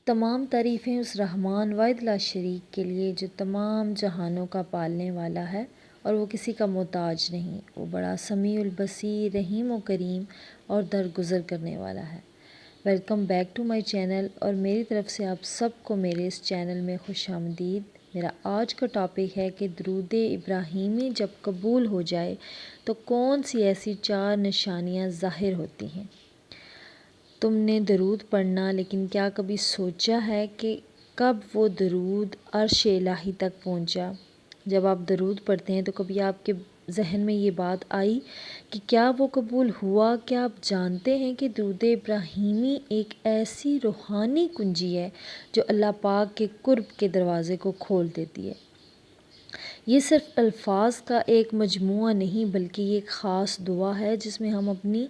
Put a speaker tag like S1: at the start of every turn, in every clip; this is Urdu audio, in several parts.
S1: تمام تعریفیں اس رحمان واحد لا شریک کے لیے جو تمام جہانوں کا پالنے والا ہے اور وہ کسی کا محتاج نہیں۔ وہ بڑا سمیع البصیر، رحیم و کریم اور درگزر کرنے والا ہے۔ Welcome back to my channel, اور میری طرف سے آپ سب کو میرے اس چینل میں خوش آمدید۔ میرا آج کا ٹاپک ہے کہ درود ابراہیمی جب قبول ہو جائے تو کون سی ایسی 4 نشانیاں ظاہر ہوتی ہیں۔ تم نے درود پڑھنا، لیکن کیا کبھی سوچا ہے کہ کب وہ درود عرش الہی تک پہنچا؟ جب آپ درود پڑھتے ہیں تو کبھی آپ کے ذہن میں یہ بات آئی کہ کیا وہ قبول ہوا؟ کیا آپ جانتے ہیں کہ درود ابراہیمی ایک ایسی روحانی کنجی ہے جو اللہ پاک کے قرب کے دروازے کو کھول دیتی ہے؟ یہ صرف الفاظ کا ایک مجموعہ نہیں، بلکہ یہ ایک خاص دعا ہے جس میں ہم اپنی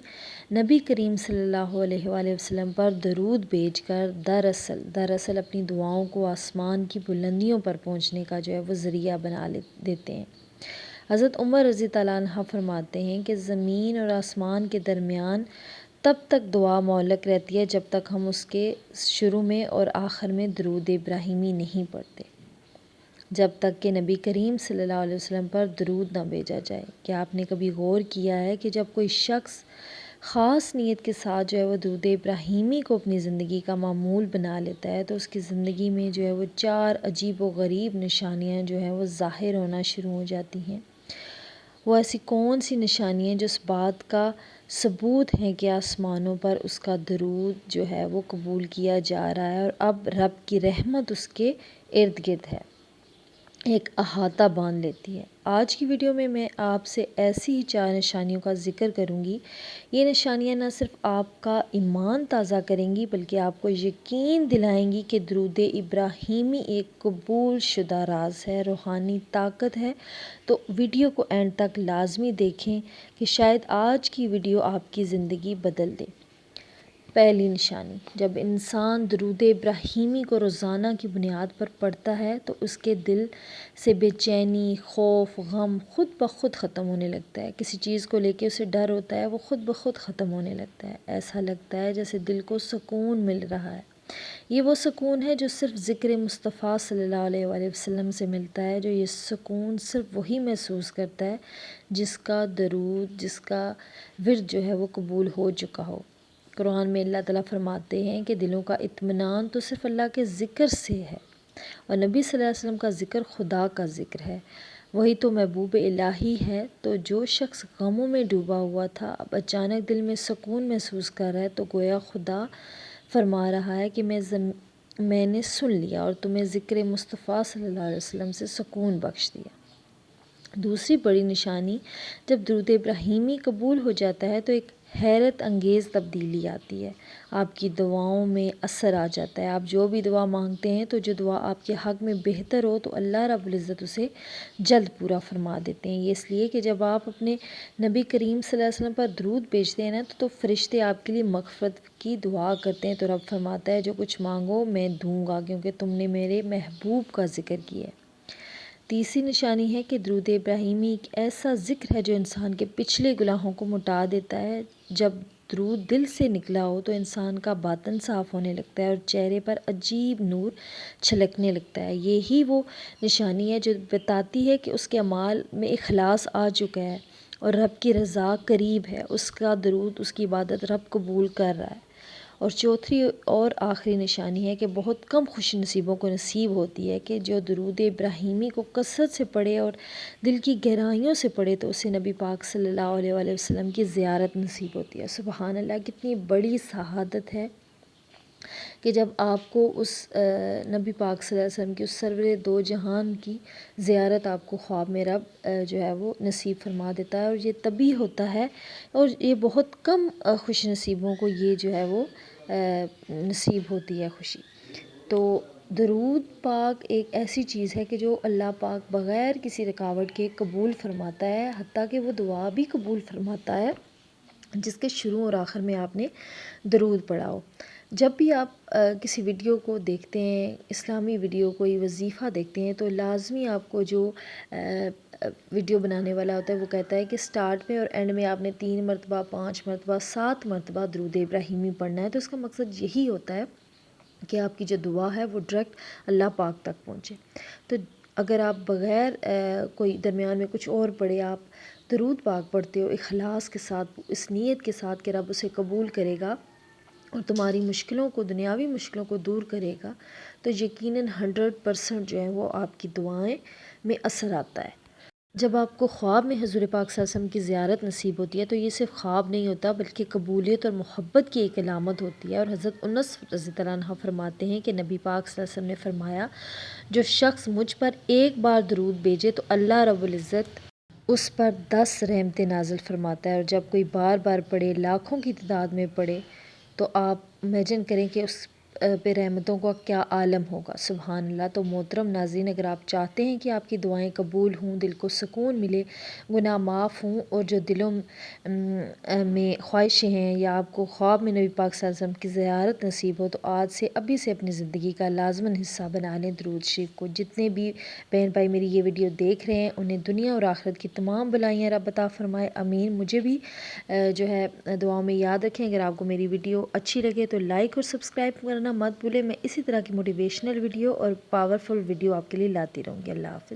S1: نبی کریم صلی اللہ علیہ وآلہ وسلم پر درود بھیج کر دراصل اپنی دعاؤں کو آسمان کی بلندیوں پر پہنچنے کا وہ ذریعہ بنا دیتے ہیں۔ حضرت عمر رضی اللہ عنہ فرماتے ہیں کہ زمین اور آسمان کے درمیان تب تک دعا معلق رہتی ہے جب تک ہم اس کے شروع میں اور آخر میں درود ابراہیمی نہیں پڑھتے، جب تک کہ نبی کریم صلی اللہ علیہ وسلم پر درود نہ بھیجا جائے۔ کیا آپ نے کبھی غور کیا ہے کہ جب کوئی شخص خاص نیت کے ساتھ وہ درود ابراہیمی کو اپنی زندگی کا معمول بنا لیتا ہے تو اس کی زندگی میں وہ 4 عجیب و غریب نشانیاں وہ ظاہر ہونا شروع ہو جاتی ہیں۔ وہ ایسی کون سی نشانیاں جو اس بات کا ثبوت ہیں کہ آسمانوں پر اس کا درود وہ قبول کیا جا رہا ہے اور اب رب کی رحمت اس کے ارد گرد ہے، ایک احاطہ باندھ لیتی ہے۔ آج کی ویڈیو میں میں آپ سے ایسی ہی 4 نشانیوں کا ذکر کروں گی۔ یہ نشانیاں نہ صرف آپ کا ایمان تازہ کریں گی بلکہ آپ کو یقین دلائیں گی کہ درود ابراہیمی ایک قبول شدہ راز ہے، روحانی طاقت ہے۔ تو ویڈیو کو اینڈ تک لازمی دیکھیں کہ شاید آج کی ویڈیو آپ کی زندگی بدل دے۔ پہلی نشانی، جب انسان درود ابراہیمی کو روزانہ کی بنیاد پر پڑھتا ہے تو اس کے دل سے بے چینی، خوف، غم خود بخود ختم ہونے لگتا ہے۔ کسی چیز کو لے کے اسے ڈر ہوتا ہے، وہ خود بخود ختم ہونے لگتا ہے۔ ایسا لگتا ہے جیسے دل کو سکون مل رہا ہے۔ یہ وہ سکون ہے جو صرف ذکر مصطفیٰ صلی اللہ علیہ وآلہ وسلم سے ملتا ہے، جو یہ سکون صرف وہی محسوس کرتا ہے جس کا درود، جس کا ورد وہ قبول ہو چکا ہو۔ قرآن میں اللہ تعالیٰ فرماتے ہیں کہ دلوں کا اطمینان تو صرف اللہ کے ذکر سے ہے، اور نبی صلی اللہ علیہ وسلم کا ذکر خدا کا ذکر ہے، وہی تو محبوب الہی ہے۔ تو جو شخص غموں میں ڈوبا ہوا تھا اب اچانک دل میں سکون محسوس کر رہا ہے، تو گویا خدا فرما رہا ہے کہ میں نے سن لیا اور تمہیں ذکر مصطفیٰ صلی اللہ علیہ وسلم سے سکون بخش دیا۔ دوسری بڑی نشانی، جب درود ابراہیمی قبول ہو جاتا ہے تو ایک حیرت انگیز تبدیلی آتی ہے۔ آپ کی دعاؤں میں اثر آ جاتا ہے۔ آپ جو بھی دعا مانگتے ہیں تو جو دعا آپ کے حق میں بہتر ہو تو اللہ رب العزت اسے جلد پورا فرما دیتے ہیں۔ یہ اس لیے کہ جب آپ اپنے نبی کریم صلی اللہ علیہ وسلم پر درود بھیجتے ہیں تو فرشتے آپ کے لیے مغفرت کی دعا کرتے ہیں، تو رب فرماتا ہے جو کچھ مانگو میں دوں گا، کیونکہ تم نے میرے محبوب کا ذکر کیا ہے۔ تیسری نشانی ہے کہ درود ابراہیمی ایک ایسا ذکر ہے جو انسان کے پچھلے گناہوں کو مٹا دیتا ہے۔ جب درود دل سے نکلا ہو تو انسان کا باطن صاف ہونے لگتا ہے اور چہرے پر عجیب نور چھلکنے لگتا ہے۔ یہی وہ نشانی ہے جو بتاتی ہے کہ اس کے اعمال میں اخلاص آ چکا ہے اور رب کی رضا قریب ہے، اس کا درود، اس کی عبادت رب قبول کر رہا ہے۔ اور چوتھی اور آخری نشانی ہے کہ بہت کم خوش نصیبوں کو نصیب ہوتی ہے کہ جو درود ابراہیمی کو کثرت سے پڑھے اور دل کی گہرائیوں سے پڑھے تو اسے نبی پاک صلی اللہ علیہ وآلہ وسلم کی زیارت نصیب ہوتی ہے۔ سبحان اللہ، کتنی بڑی سعادت ہے کہ جب آپ کو اس نبی پاک صلی اللہ علیہ وسلم کی اس سرور دو جہان کی زیارت آپ کو خواب میں رب وہ نصیب فرما دیتا ہے، اور یہ تبھی ہوتا ہے اور یہ بہت کم خوش نصیبوں کو یہ وہ نصیب ہوتی ہے خوشی۔ تو درود پاک ایک ایسی چیز ہے کہ جو اللہ پاک بغیر کسی رکاوٹ کے قبول فرماتا ہے، حتیٰ کہ وہ دعا بھی قبول فرماتا ہے جس کے شروع اور آخر میں آپ نے درود پڑھا ہو۔ جب بھی آپ کسی ویڈیو کو دیکھتے ہیں، اسلامی ویڈیو کوئی وظیفہ دیکھتے ہیں، تو لازمی آپ کو جو ویڈیو بنانے والا ہوتا ہے وہ کہتا ہے کہ سٹارٹ میں اور اینڈ میں آپ نے 3 مرتبہ، 5 مرتبہ، 7 مرتبہ درود ابراہیمی پڑھنا ہے۔ تو اس کا مقصد یہی ہوتا ہے کہ آپ کی جو دعا ہے وہ ڈائریکٹ اللہ پاک تک پہنچے۔ تو اگر آپ بغیر کوئی درمیان میں کچھ اور پڑھے، آپ درود پاک پڑھتے ہو اخلاص کے ساتھ، اس نیت کے ساتھ کہ رب اسے قبول کرے گا اور تمہاری مشکلوں کو، دنیاوی مشکلوں کو دور کرے گا، تو یقیناً 100% جو ہے وہ آپ کی دعائیں میں اثر آتا ہے۔ جب آپ کو خواب میں حضور پاک صلی اللہ علیہ وسلم کی زیارت نصیب ہوتی ہے تو یہ صرف خواب نہیں ہوتا بلکہ قبولیت اور محبت کی ایک علامت ہوتی ہے، اور حضرت انس رضی اللہ عنہ فرماتے ہیں کہ نبی پاک صلی اللہ علیہ وسلم نے فرمایا، جو شخص مجھ پر ایک بار درود بھیجے تو اللہ رب العزت اس پر 10 رحمتیں نازل فرماتا ہے، اور جب کوئی بار بار پڑھے، لاکھوں کی تعداد میں پڑھے، تو آپ امیجن کریں کہ اس پہ رحمتوں کا کیا عالم ہوگا۔ سبحان اللہ۔ تو محترم ناظرین، اگر آپ چاہتے ہیں کہ آپ کی دعائیں قبول ہوں، دل کو سکون ملے، گناہ معاف ہوں، اور جو دلوں میں خواہشیں ہیں، یا آپ کو خواب میں نبی پاک صلی اللہ علیہ وسلم کی زیارت نصیب ہو، تو آج سے ابھی سے اپنی زندگی کا لازماً حصہ بنا لیں درود شریف کو۔ جتنے بھی بہن بھائی میری یہ ویڈیو دیکھ رہے ہیں انہیں دنیا اور آخرت کی تمام بلائیاں رب عطا فرمائے، امین۔ مجھے بھی جو ہے دعاؤں میں یاد رکھیں۔ اگر آپ کو میری ویڈیو اچھی لگے تو لائک اور سبسکرائب کرنا مت بھولیں۔ میں اسی طرح کی موٹیویشنل ویڈیو اور پاورفل ویڈیو آپ کے لیے لاتی رہوں گی۔ اللہ حافظ۔